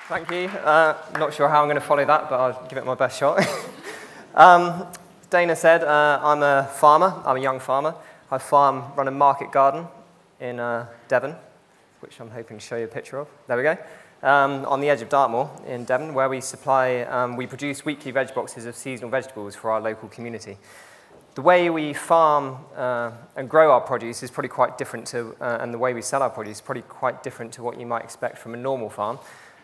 Thank you. Not sure how I'm going to follow that, but I'll give it my best shot. Dana said, I'm a farmer. I'm a young farmer. I run a market garden in Devon, which I'm hoping to show you a picture of. There we go. On the edge of Dartmoor in Devon, where we produce weekly veg boxes of seasonal vegetables for our local community. The way we farm and grow our produce is probably quite different to, and the way we sell our produce is probably quite different to what you might expect from a normal farm.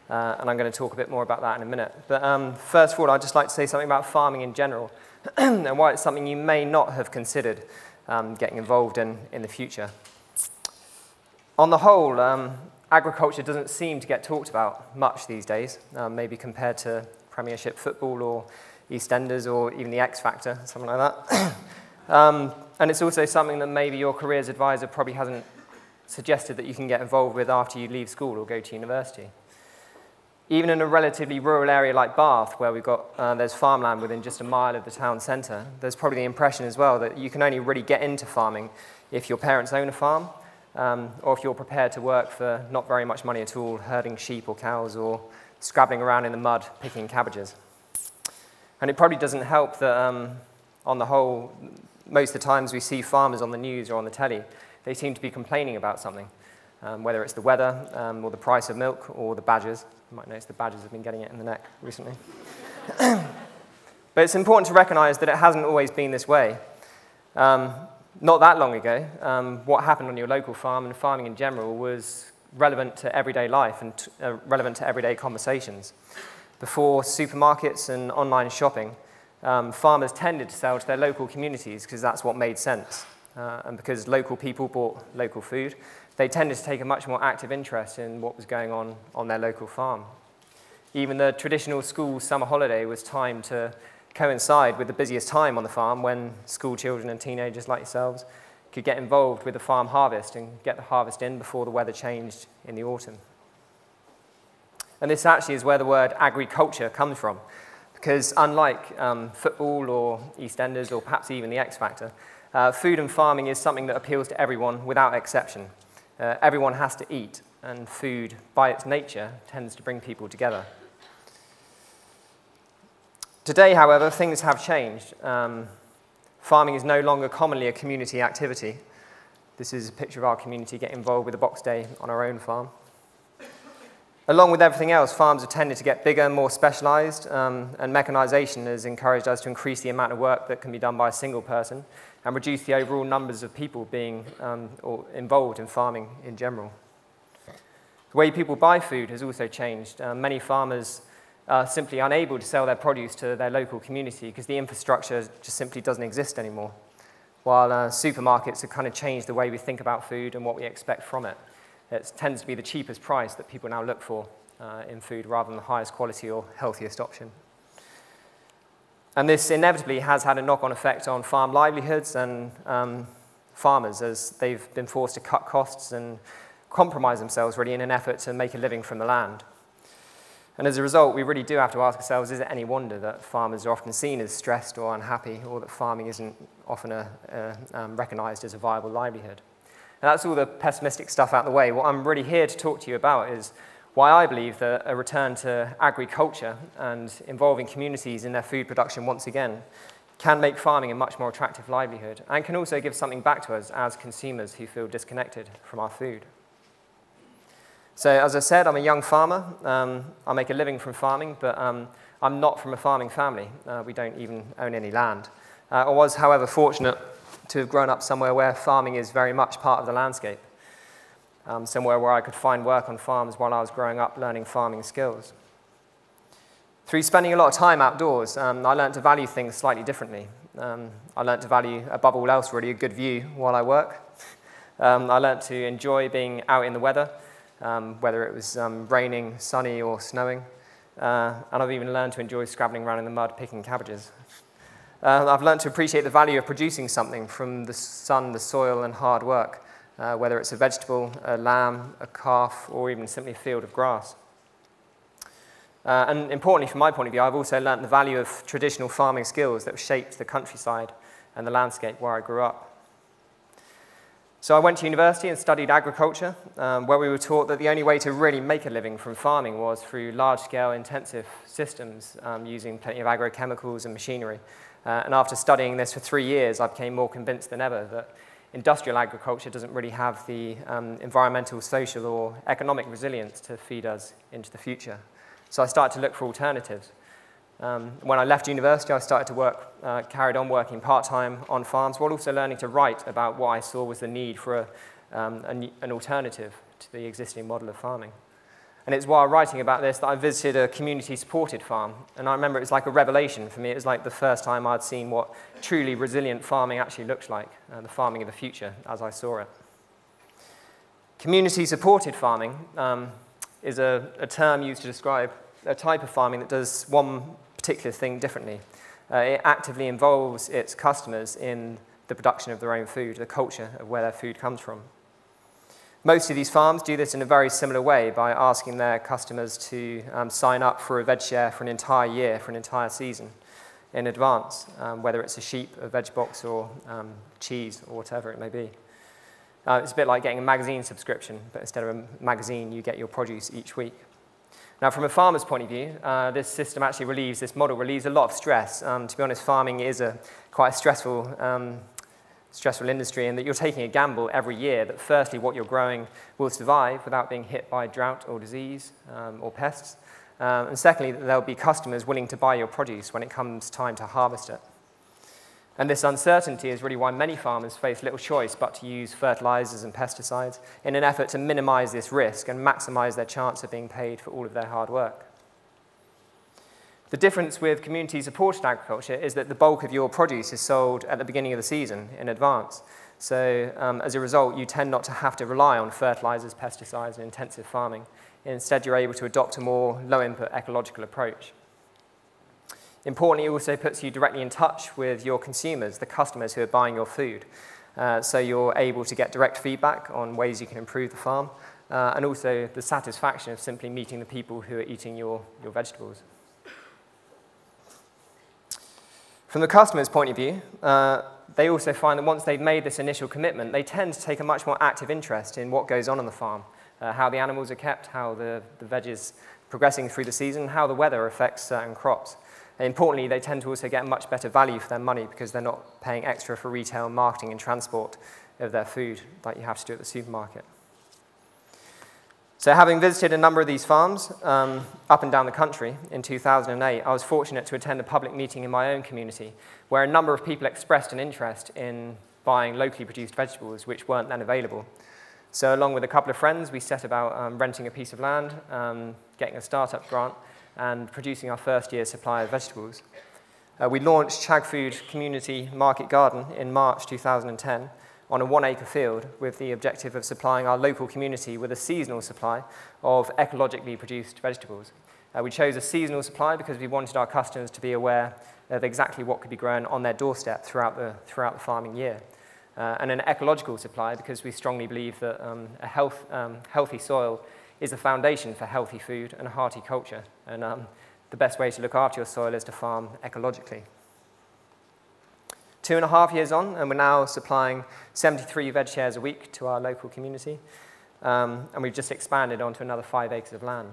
And I'm going to talk a bit more about that in a minute. But first of all, I'd just like to say something about farming in general and why it's something you may not have considered getting involved in the future. On the whole, agriculture doesn't seem to get talked about much these days, maybe compared to Premiership football or EastEnders or even the X Factor, something like that. And it's also something that maybe your careers advisor probably hasn't suggested that you can get involved with after you leave school or go to university. Even in a relatively rural area like Bath, where there's farmland within just a mile of the town centre, there's probably the impression as well that you can only really get into farming if your parents own a farm, or if you're prepared to work for not very much money at all, herding sheep or cows, or scrabbling around in the mud picking cabbages. And it probably doesn't help that, on the whole, most of the times we see farmers on the news or on the telly, they seem to be complaining about something, whether it's the weather, or the price of milk, or the badgers. You might notice the badgers have been getting it in the neck recently. But it's important to recognise that it hasn't always been this way. Not that long ago, what happened on your local farm and farming in general was relevant to everyday life and relevant to everyday conversations. Before supermarkets and online shopping, farmers tended to sell to their local communities because that's what made sense. And because local people bought local food, they tended to take a much more active interest in what was going on their local farm. Even the traditional school summer holiday was timed to coincide with the busiest time on the farm when school children and teenagers like yourselves could get involved with the farm harvest and get the harvest in before the weather changed in the autumn. And this actually is where the word agri-culture comes from, because unlike football or EastEnders or perhaps even the X Factor, food and farming is something that appeals to everyone without exception. Everyone has to eat, and food, by its nature, tends to bring people together. Today, however, things have changed. Farming is no longer commonly a community activity. This is a picture of our community getting involved with a box day on our own farm. Along with everything else, farms have tended to get bigger and more specialised, and mechanisation has encouraged us to increase the amount of work that can be done by a single person and reduce the overall numbers of people being or involved in farming in general. The way people buy food has also changed. Many farmers are simply unable to sell their produce to their local community because the infrastructure just simply doesn't exist anymore, while supermarkets have kind of changed the way we think about food and what we expect from it. It tends to be the cheapest price that people now look for in food rather than the highest quality or healthiest option. And this inevitably has had a knock-on effect on farm livelihoods and farmers, as they've been forced to cut costs and compromise themselves really in an effort to make a living from the land. And as a result, we really do have to ask ourselves, is it any wonder that farmers are often seen as stressed or unhappy, or that farming isn't often recognised as a viable livelihood? And that's all the pessimistic stuff out of the way. What I'm really here to talk to you about is why I believe that a return to agriculture and involving communities in their food production once again can make farming a much more attractive livelihood and can also give something back to us as consumers who feel disconnected from our food. So as I said, I'm a young farmer. I make a living from farming, but I'm not from a farming family. We don't even own any land. I was, however, fortunate to have grown up somewhere where farming is very much part of the landscape, somewhere where I could find work on farms while I was growing up learning farming skills. Through spending a lot of time outdoors, I learned to value things slightly differently. I learned to value, above all else, really a good view while I work. I learned to enjoy being out in the weather, whether it was raining, sunny, or snowing. And I've even learned to enjoy scrabbling around in the mud picking cabbages. I've learned to appreciate the value of producing something from the sun, the soil, and hard work, whether it's a vegetable, a lamb, a calf, or even simply a field of grass. And importantly, from my point of view, I've also learned the value of traditional farming skills that have shaped the countryside and the landscape where I grew up. So I went to university and studied agriculture, where we were taught that the only way to really make a living from farming was through large-scale intensive systems using plenty of agrochemicals and machinery. And after studying this for 3 years, I became more convinced than ever that industrial agriculture doesn't really have the environmental, social, or economic resilience to feed us into the future. So I started to look for alternatives. When I left university, I started to work, carried on working part-time on farms, while also learning to write about what I saw was the need for an alternative to the existing model of farming. And it's while writing about this that I visited a community-supported farm. And I remember it was like a revelation for me. It was like the first time I'd seen what truly resilient farming actually looks like, the farming of the future as I saw it. Community-supported farming is a term used to describe a type of farming that does one particular thing differently. It actively involves its customers in the production of their own food, the culture of where their food comes from. Most of these farms do this in a very similar way by asking their customers to sign up for a veg share for an entire year, for an entire season in advance, whether it's a sheep, a veg box, or cheese, or whatever it may be. It's a bit like getting a magazine subscription, but instead of a magazine, you get your produce each week. Now, from a farmer's point of view, this system actually this model relieves a lot of stress. To be honest, farming is quite a stressful industry in that you're taking a gamble every year that firstly what you're growing will survive without being hit by drought or disease or pests. And secondly, that there'll be customers willing to buy your produce when it comes time to harvest it. And this uncertainty is really why many farmers face little choice but to use fertilizers and pesticides in an effort to minimize this risk and maximize their chance of being paid for all of their hard work. The difference with community-supported agriculture is that the bulk of your produce is sold at the beginning of the season in advance. So as a result, you tend not to have to rely on fertilizers, pesticides, and intensive farming. Instead, you're able to adopt a more low-input ecological approach. Importantly, it also puts you directly in touch with your consumers, the customers who are buying your food. So you're able to get direct feedback on ways you can improve the farm, and also the satisfaction of simply meeting the people who are eating your vegetables. From the customer's point of view, they also find that once they've made this initial commitment, they tend to take a much more active interest in what goes on the farm, how the animals are kept, how the veg is progressing through the season, how the weather affects certain crops. And importantly, they tend to also get much better value for their money because they're not paying extra for retail, marketing, and transport of their food like you have to do at the supermarket. So having visited a number of these farms up and down the country in 2008, I was fortunate to attend a public meeting in my own community where a number of people expressed an interest in buying locally produced vegetables which weren't then available. So along with a couple of friends, we set about renting a piece of land, getting a startup grant, and producing our first year's supply of vegetables. We launched Chagford Community Market Garden in March 2010 on a 1-acre field with the objective of supplying our local community with a seasonal supply of ecologically produced vegetables. We chose a seasonal supply because we wanted our customers to be aware of exactly what could be grown on their doorstep throughout the farming year. And an ecological supply because we strongly believe that a healthy soil is the foundation for healthy food and a hearty culture. And the best way to look after your soil is to farm ecologically. 2.5 years on, and we're now supplying 73 veg shares a week to our local community. And we've just expanded onto another 5 acres of land.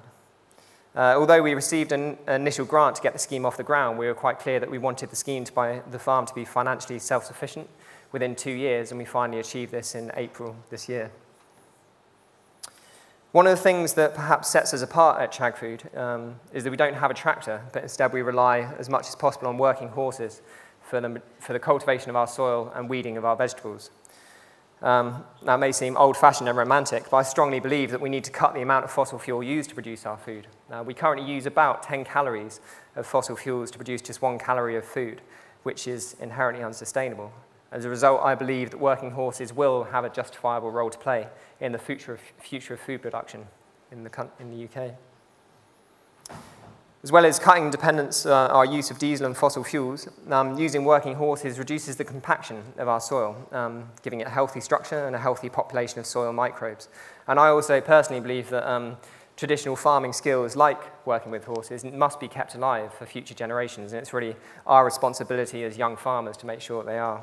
Although we received an initial grant to get the scheme off the ground, we were quite clear that we wanted the farm to be financially self-sufficient within 2 years, and we finally achieved this in April this year. One of the things that perhaps sets us apart at Chagford is that we don't have a tractor, but instead we rely as much as possible on working horses for the cultivation of our soil and weeding of our vegetables. That may seem old-fashioned and romantic, but I strongly believe that we need to cut the amount of fossil fuel used to produce our food. We currently use about 10 calories of fossil fuels to produce just 1 calorie of food, which is inherently unsustainable. As a result, I believe that working horses will have a justifiable role to play in the future of food production in the UK. As well as cutting dependence our use of diesel and fossil fuels, using working horses reduces the compaction of our soil, giving it a healthy structure and a healthy population of soil microbes. And I also personally believe that traditional farming skills like working with horses must be kept alive for future generations, and it's really our responsibility as young farmers to make sure that they are.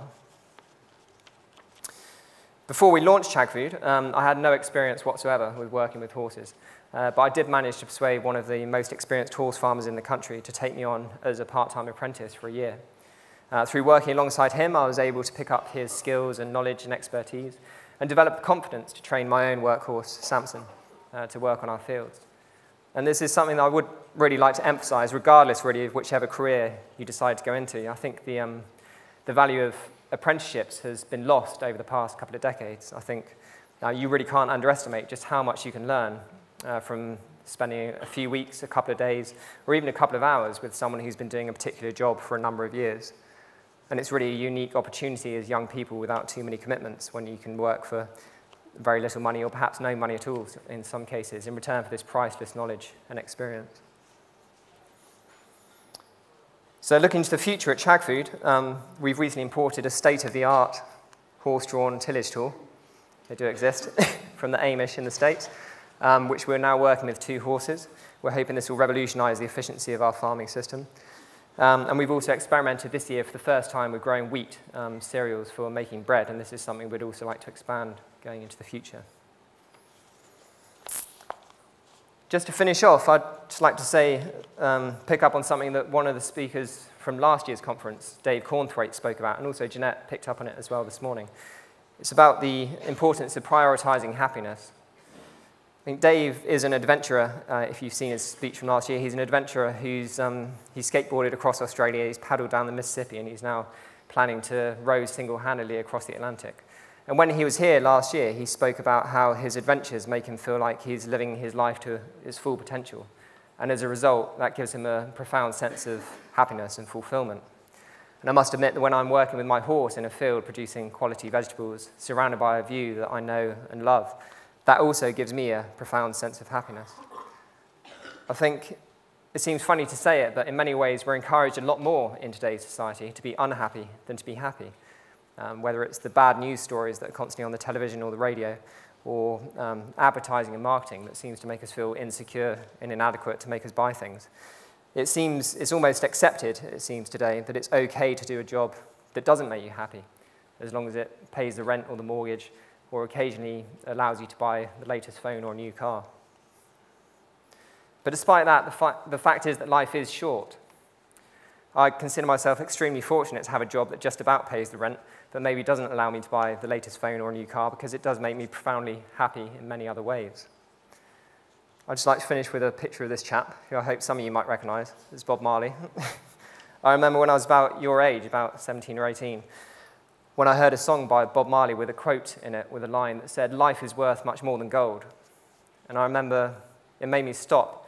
Before we launched Chagford, I had no experience whatsoever with working with horses, but I did manage to persuade one of the most experienced horse farmers in the country to take me on as a part-time apprentice for a year. Through working alongside him, I was able to pick up his skills and knowledge and expertise and develop the confidence to train my own workhorse, Samson, to work on our fields. And this is something that I would really like to emphasize, regardless really of whichever career you decide to go into. I think the value of apprenticeships has been lost over the past couple of decades. I think you really can't underestimate just how much you can learn from spending a few weeks, a couple of days, or even a couple of hours with someone who's been doing a particular job for a number of years. And it's really a unique opportunity as young people without too many commitments, when you can work for very little money or perhaps no money at all in some cases in return for this priceless knowledge and experience. So looking to the future at Chagford, we've recently imported a state-of-the-art horse-drawn tillage tool. They do exist, from the Amish in the States, which we're now working with 2 horses. We're hoping this will revolutionize the efficiency of our farming system. And we've also experimented this year for the first time with growing wheat cereals for making bread, and this is something we'd also like to expand going into the future. Just to finish off, I'd just like to say, pick up on something that one of the speakers from last year's conference, Dave Cornthwaite, spoke about, and also Jeanette picked up on it as well this morning. It's about the importance of prioritizing happiness. I think Dave is an adventurer. If you've seen his speech from last year, he's an adventurer he's skateboarded across Australia, he's paddled down the Mississippi, and he's now planning to row single-handedly across the Atlantic. And when he was here last year, he spoke about how his adventures make him feel like he's living his life to his full potential. And as a result, that gives him a profound sense of happiness and fulfillment. And I must admit that when I'm working with my horse in a field producing quality vegetables, surrounded by a view that I know and love, that also gives me a profound sense of happiness. I think it seems funny to say it, but in many ways we're encouraged a lot more in today's society to be unhappy than to be happy. Whether it's the bad news stories that are constantly on the television or the radio, or advertising and marketing that seems to make us feel insecure and inadequate to make us buy things. It's almost accepted, it seems today, that it's okay to do a job that doesn't make you happy, as long as it pays the rent or the mortgage, or occasionally allows you to buy the latest phone or a new car. But despite that, the fact is that life is short. I consider myself extremely fortunate to have a job that just about pays the rent, but maybe doesn't allow me to buy the latest phone or a new car, because it does make me profoundly happy in many other ways. I'd just like to finish with a picture of this chap, who I hope some of you might recognize. It's Bob Marley. I remember when I was about your age, about 17 or 18, when I heard a song by Bob Marley with a quote in it, with a line that said, "Life is worth much more than gold." And I remember it made me stop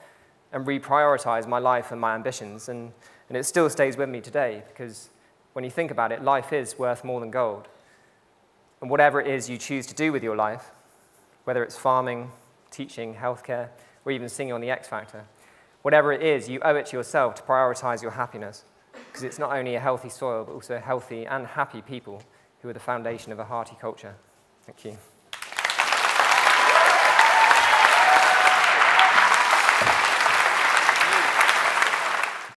and reprioritize my life and my ambitions, and it still stays with me today, because when you think about it, life is worth more than gold. And whatever it is you choose to do with your life, whether it's farming, teaching, healthcare, or even singing on the X Factor, whatever it is, you owe it to yourself to prioritize your happiness, because it's not only a healthy soil, but also healthy and happy people who are the foundation of a hearty culture. Thank you.